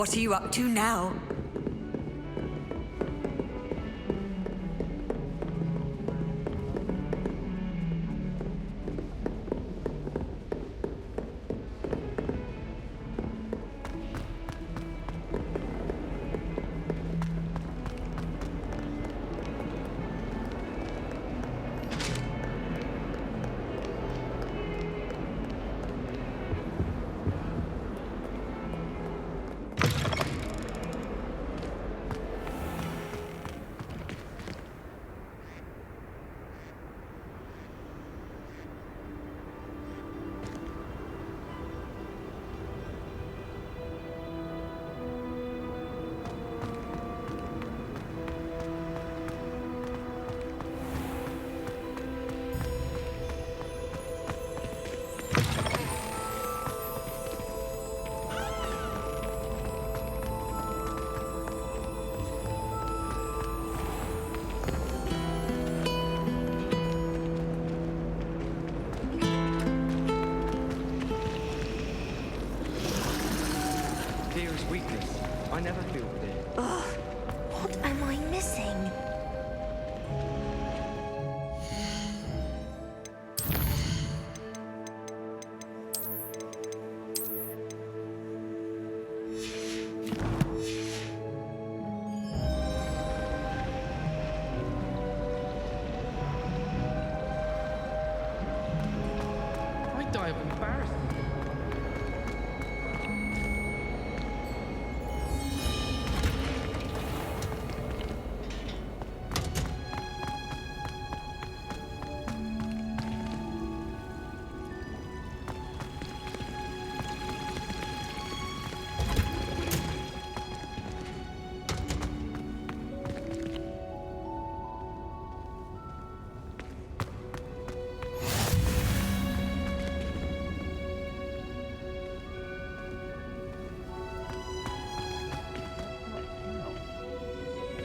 What are you up to now?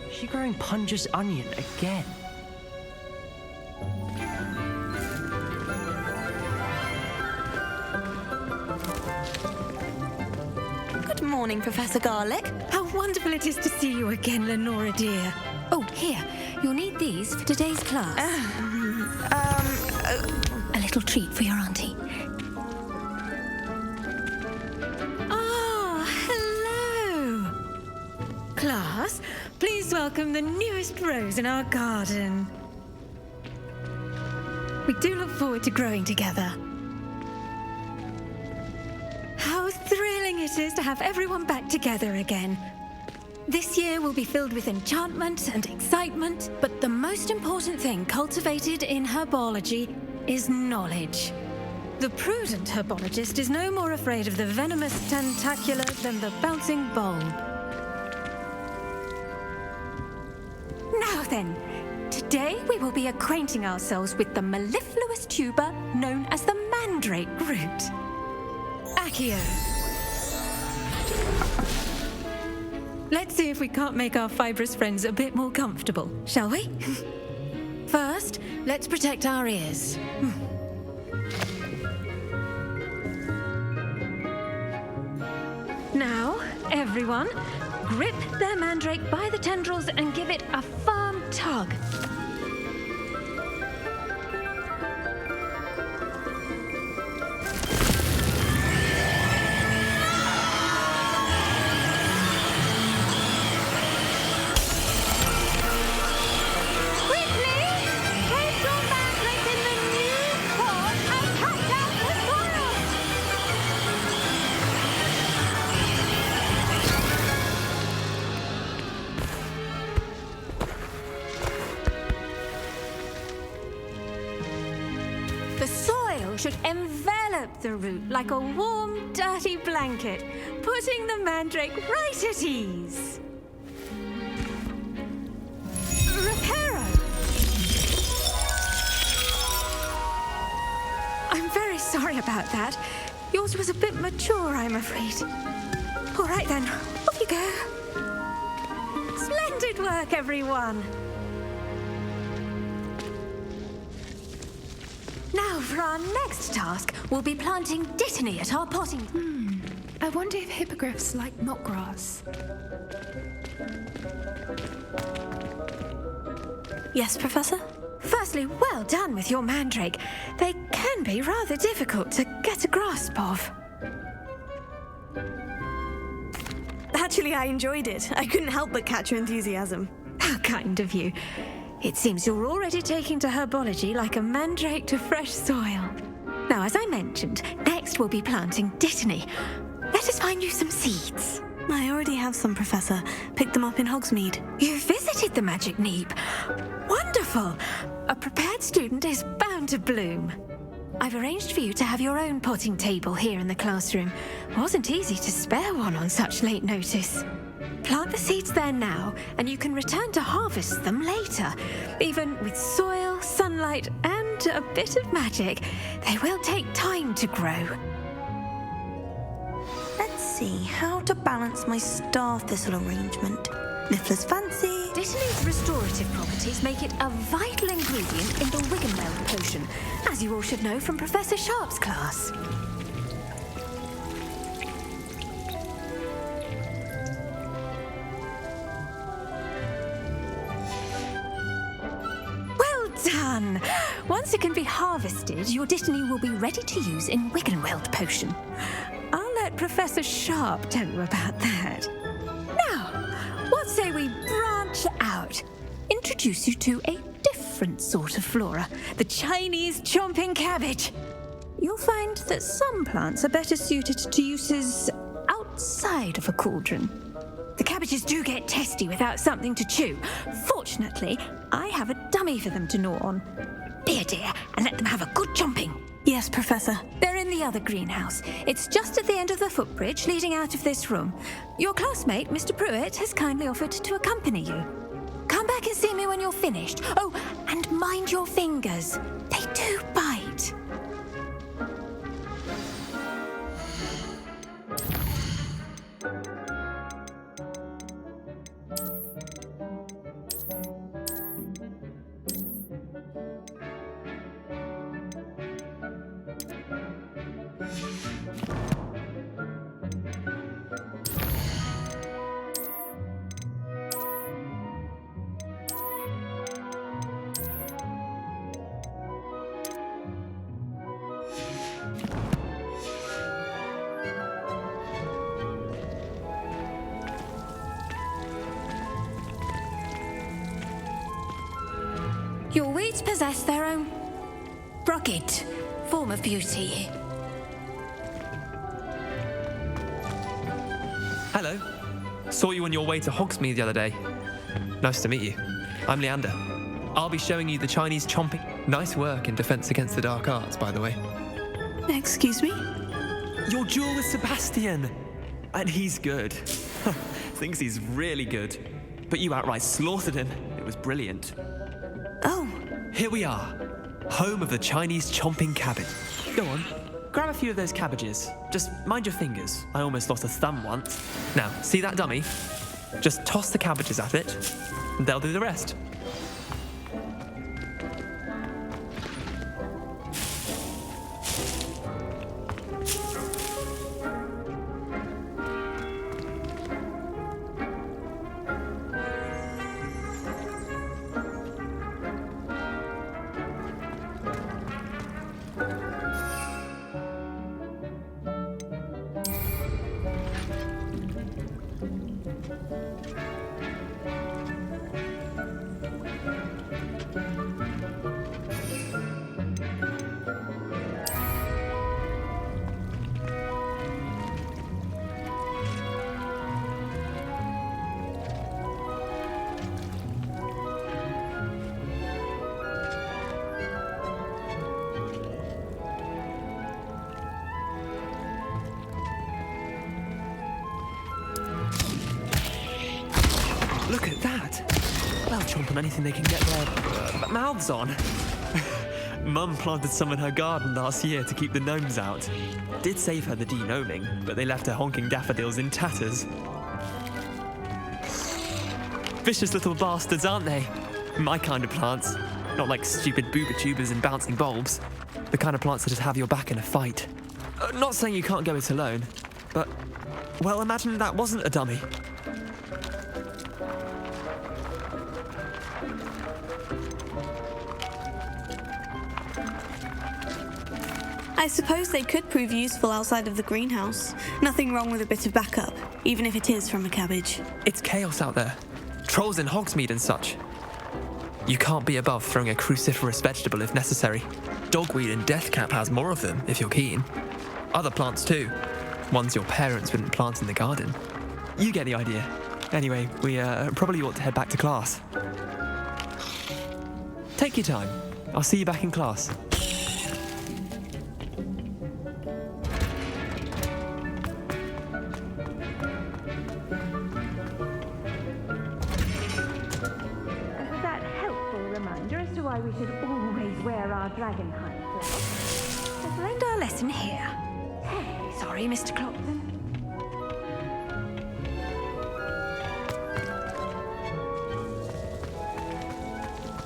Is she growing Punja's onion again? Good morning, Professor Garlic. How wonderful it is to see you again, Lenora dear. Oh, here. You'll need these for today's class. A little treat for your auntie. Ah, hello. Class, please welcome the newest rose in our garden. We do look forward to growing together. How thrilling it is to have everyone back together again. This year will be filled with enchantment and excitement, but the most important thing cultivated in herbology is knowledge. The prudent herbologist is no more afraid of the venomous tentacular than the bouncing bulb. Now then, today we will be acquainting ourselves with the mellifluous tuber known as the mandrake root. Accio. Let's see if we can't make our fibrous friends a bit more comfortable, shall we? First, let's protect our ears. Now, everyone, grip their mandrake by the tendrils and give it a firm tug. Should envelop the root like a warm, dirty blanket, putting the mandrake right at ease. Reparo! I'm very sorry about that. Yours was a bit mature, I'm afraid. All right then, off you go. Splendid work, everyone. Now, for our next task, we'll be planting Dittany at our potting. I wonder if hippogriffs like knotgrass. Yes, Professor? Firstly, well done with your mandrake. They can be rather difficult to get a grasp of. Actually, I enjoyed it. I couldn't help but catch your enthusiasm. How kind of you. It seems you're already taking to herbology like a mandrake to fresh soil. Now, as I mentioned, next we'll be planting Dittany. Let us find you some seeds. I already have some, Professor. Picked them up in Hogsmeade. You visited the Magic Neep. Wonderful! A prepared student is bound to bloom. I've arranged for you to have your own potting table here in the classroom. Wasn't easy to spare one on such late notice. Plant the seeds there now, and you can return to harvest them later. Even with soil, sunlight, and a bit of magic, they will take time to grow. Let's see how to balance my star thistle arrangement. Niffler's fancy. Dittany's restorative properties make it a vital ingredient in the Wiggenweld potion, as you all should know from Professor Sharp's class. Well done! Once it can be harvested, your Dittany will be ready to use in Wiggenweld potion. I'll let Professor Sharp tell you about that. Now, what say we branch out? Introduce you to a different sort of flora, the Chinese chomping cabbage. You'll find that some plants are better suited to uses outside of a cauldron. The cabbages do get testy without something to chew. Fortunately, I have a dummy for them to gnaw on. Be a dear and let them have a good chomping. Yes, Professor. They're in the other greenhouse. It's just at the end of the footbridge leading out of this room. Your classmate, Mr. Pruitt, has kindly offered to accompany you. Come back and see me when you're finished. Oh, and mind your fingers. They do bite. Your weeds possess their own rugged form of beauty. Hello. Saw you on your way to Hogsmeade the other day. Nice to meet you. I'm Leander. I'll be showing you the Chinese chomping. Nice work in Defense Against the Dark Arts, by the way. Excuse me? Your duel with Sebastian! And he's good. Thinks he's really good. But you outright slaughtered him. It was brilliant. Oh. Here we are. Home of the Chinese chomping cabbage. Go on. Grab a few of those cabbages. Just mind your fingers. I almost lost a thumb once. Now, see that dummy? Just toss the cabbages at it, and they'll do the rest. Look at that! They'll chomp on anything they can get their mouths on. Mum planted some in her garden last year to keep the gnomes out. Did save her the de-gnoming, but they left her honking daffodils in tatters. Vicious little bastards, aren't they? My kind of plants. Not like stupid booba tubers and bouncing bulbs. The kind of plants that just have your back in a fight. Not saying you can't go it alone, But, well, imagine that wasn't a dummy. I suppose they could prove useful outside of the greenhouse. Nothing wrong with a bit of backup, even if it is from a cabbage. It's chaos out there. Trolls in Hogsmeade and such. You can't be above throwing a cruciferous vegetable if necessary. Dogweed and deathcap has more of them, if you're keen. Other plants too. Ones your parents wouldn't plant in the garden. You get the idea. Anyway, we probably ought to head back to class. Take your time. I'll see you back in class. Is that helpful reminder as to why we should always wear our dragon hide clothes? We've learned our lesson here. Sorry, Mr. Clopton.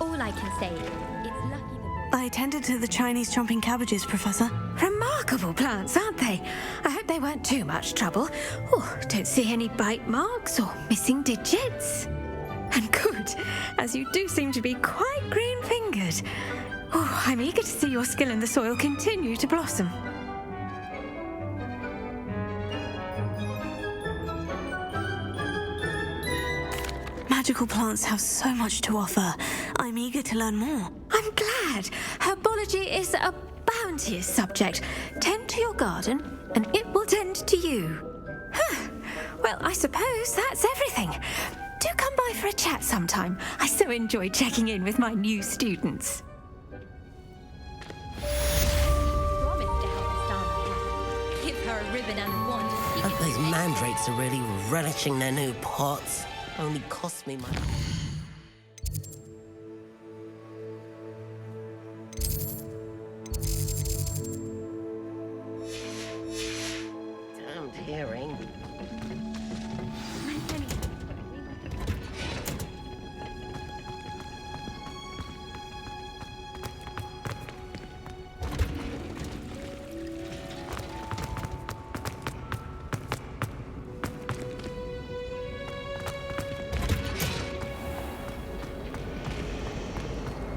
All I can say, it's lucky the boy. I tended to the Chinese chomping cabbages, Professor. Remarkable plants, aren't they? I hope they weren't too much trouble. Oh, don't see any bite marks or missing digits. And good, as you do seem to be quite green-fingered. Oh, I'm eager to see your skill in the soil continue to blossom. Magical plants have so much to offer. I'm eager to learn more. I'm glad. Herbology is a bounteous subject. Tend to your garden, and it will tend to you. Huh. Well, I suppose that's everything. Do come by for a chat sometime. I so enjoy checking in with my new students. Promised to help the star. Give her a ribbon and wand. I hope those mandrakes are really relishing their new pots. Only cost me money. Damned hearing.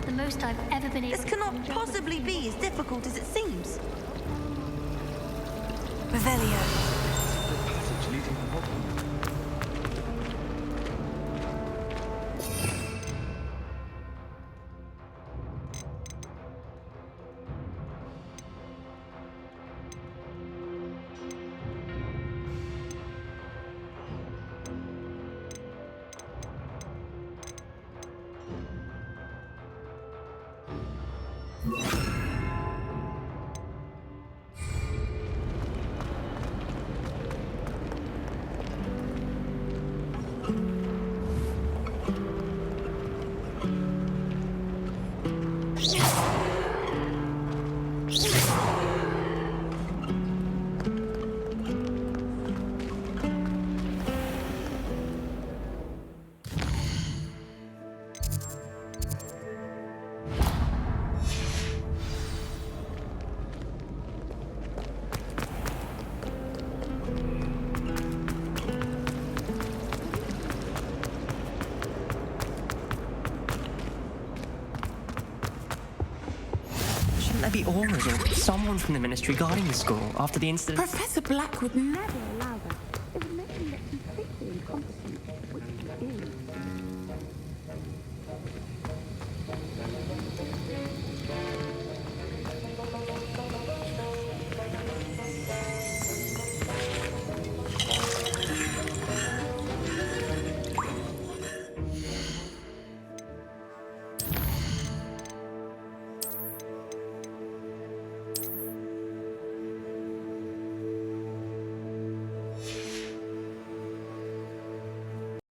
The most I've ever been able This to cannot conjure possibly be as difficult as it seems. Revelio. Shouldn't there be Aurors or someone from the ministry guarding the school after the incident? Professor Black would never allow